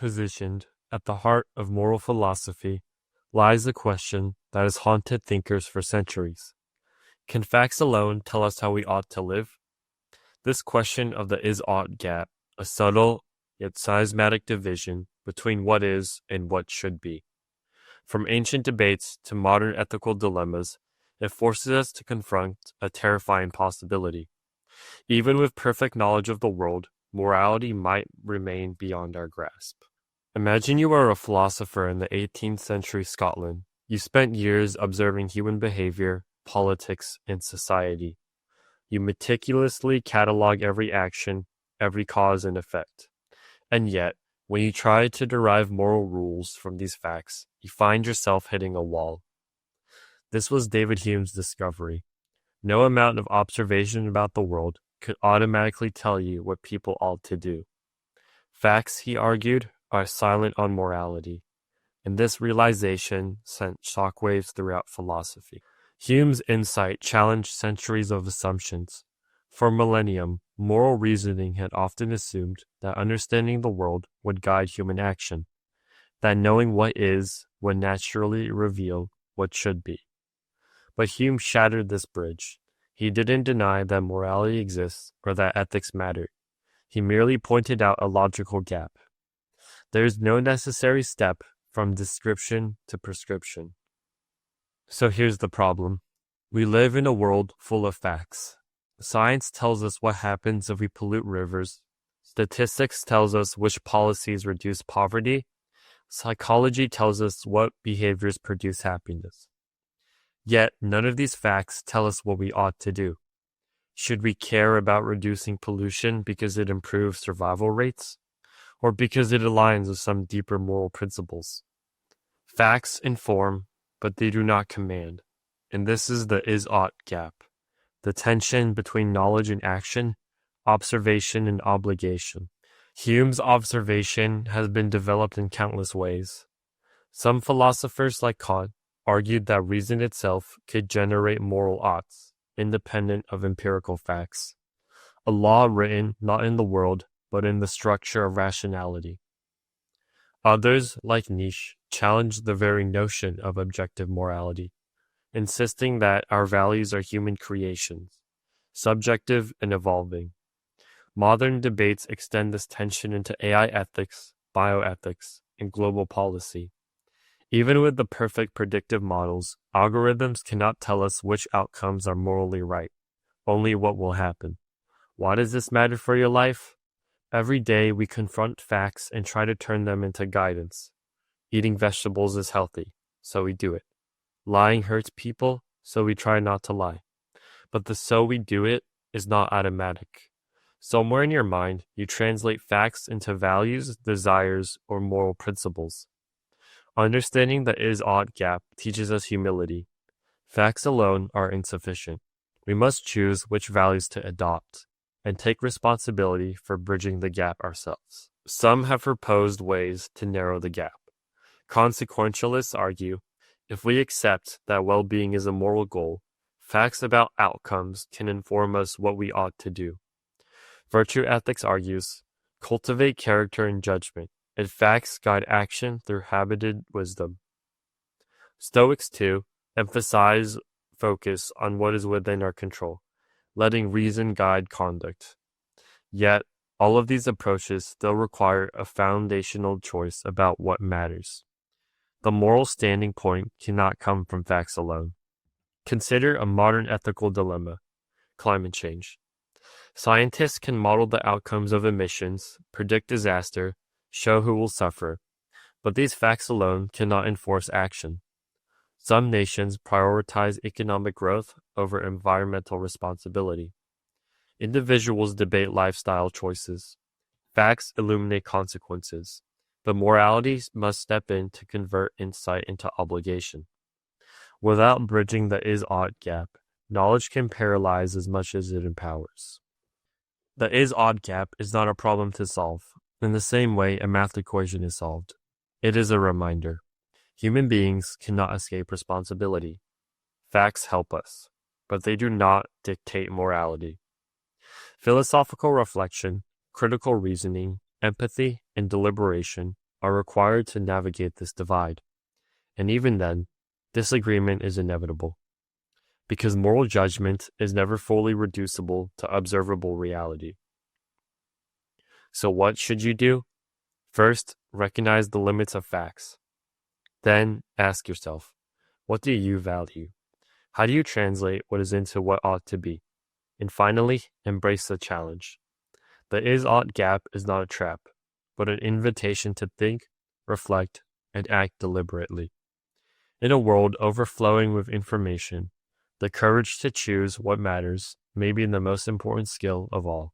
Positioned at the heart of moral philosophy lies the question that has haunted thinkers for centuries. Can facts alone tell us how we ought to live? This question of the is-ought gap, a subtle yet seismic division between what is and what should be. From ancient debates to modern ethical dilemmas, it forces us to confront a terrifying possibility. Even with perfect knowledge of the world, morality might remain beyond our grasp. Imagine you are a philosopher in the 18th century Scotland. You spent years observing human behavior, politics, and society. You meticulously catalog every action, every cause and effect. And yet, when you try to derive moral rules from these facts, you find yourself hitting a wall. This was David Hume's discovery. No amount of observation about the world could automatically tell you what people ought to do. Facts, he argued, are silent on morality, and this realization sent shockwaves throughout philosophy. Hume's insight challenged centuries of assumptions. For millennium, moral reasoning had often assumed that understanding the world would guide human action, that knowing what is would naturally reveal what should be. But Hume shattered this bridge. He didn't deny that morality exists or that ethics matter. He merely pointed out a logical gap. There is no necessary step from description to prescription. So here's the problem. We live in a world full of facts. Science tells us what happens if we pollute rivers. Statistics tells us which policies reduce poverty. Psychology tells us what behaviors produce happiness. Yet none of these facts tell us what we ought to do. Should we care about reducing pollution because it improves survival rates? Or because it aligns with some deeper moral principles? Facts inform, but they do not command. And this is the is-ought gap, the tension between knowledge and action, observation and obligation. Hume's observation has been developed in countless ways. Some philosophers like Kant argued that reason itself could generate moral oughts, independent of empirical facts. A law written not in the world, but in the structure of rationality. Others, like Nietzsche, challenged the very notion of objective morality, insisting that our values are human creations, subjective and evolving. Modern debates extend this tension into AI ethics, bioethics, and global policy. Even with the perfect predictive models, algorithms cannot tell us which outcomes are morally right, only what will happen. Why does this matter for your life? Every day we confront facts and try to turn them into guidance. Eating vegetables is healthy, so we do it. Lying hurts people, so we try not to lie. But the so we do it is not automatic. Somewhere in your mind, you translate facts into values, desires, or moral principles. Understanding the is-ought gap teaches us humility. Facts alone are insufficient. We must choose which values to adopt and take responsibility for bridging the gap ourselves. Some have proposed ways to narrow the gap. Consequentialists argue, if we accept that well-being is a moral goal, facts about outcomes can inform us what we ought to do. Virtue ethics argues, cultivate character and judgment, and facts guide action through habited wisdom. Stoics, too, emphasize focus on what is within our control, letting reason guide conduct. Yet, all of these approaches still require a foundational choice about what matters. The moral standing point cannot come from facts alone. Consider a modern ethical dilemma: climate change. Scientists can model the outcomes of emissions, predict disaster, show who will suffer, but these facts alone cannot enforce action. Some nations prioritize economic growth over environmental responsibility. Individuals debate lifestyle choices. Facts illuminate consequences, but morality must step in to convert insight into obligation. Without bridging the is-ought gap, knowledge can paralyze as much as it empowers. The is-ought gap is not a problem to solve, in the same way a math equation is solved. It is a reminder. Human beings cannot escape responsibility. Facts help us, but they do not dictate morality. Philosophical reflection, critical reasoning, empathy, and deliberation are required to navigate this divide. And even then, disagreement is inevitable, because moral judgment is never fully reducible to observable reality. So what should you do? First, recognize the limits of facts. Then ask yourself, what do you value? How do you translate what is into what ought to be? And finally, embrace the challenge. The is-ought gap is not a trap, but an invitation to think, reflect, and act deliberately. In a world overflowing with information, the courage to choose what matters may be the most important skill of all.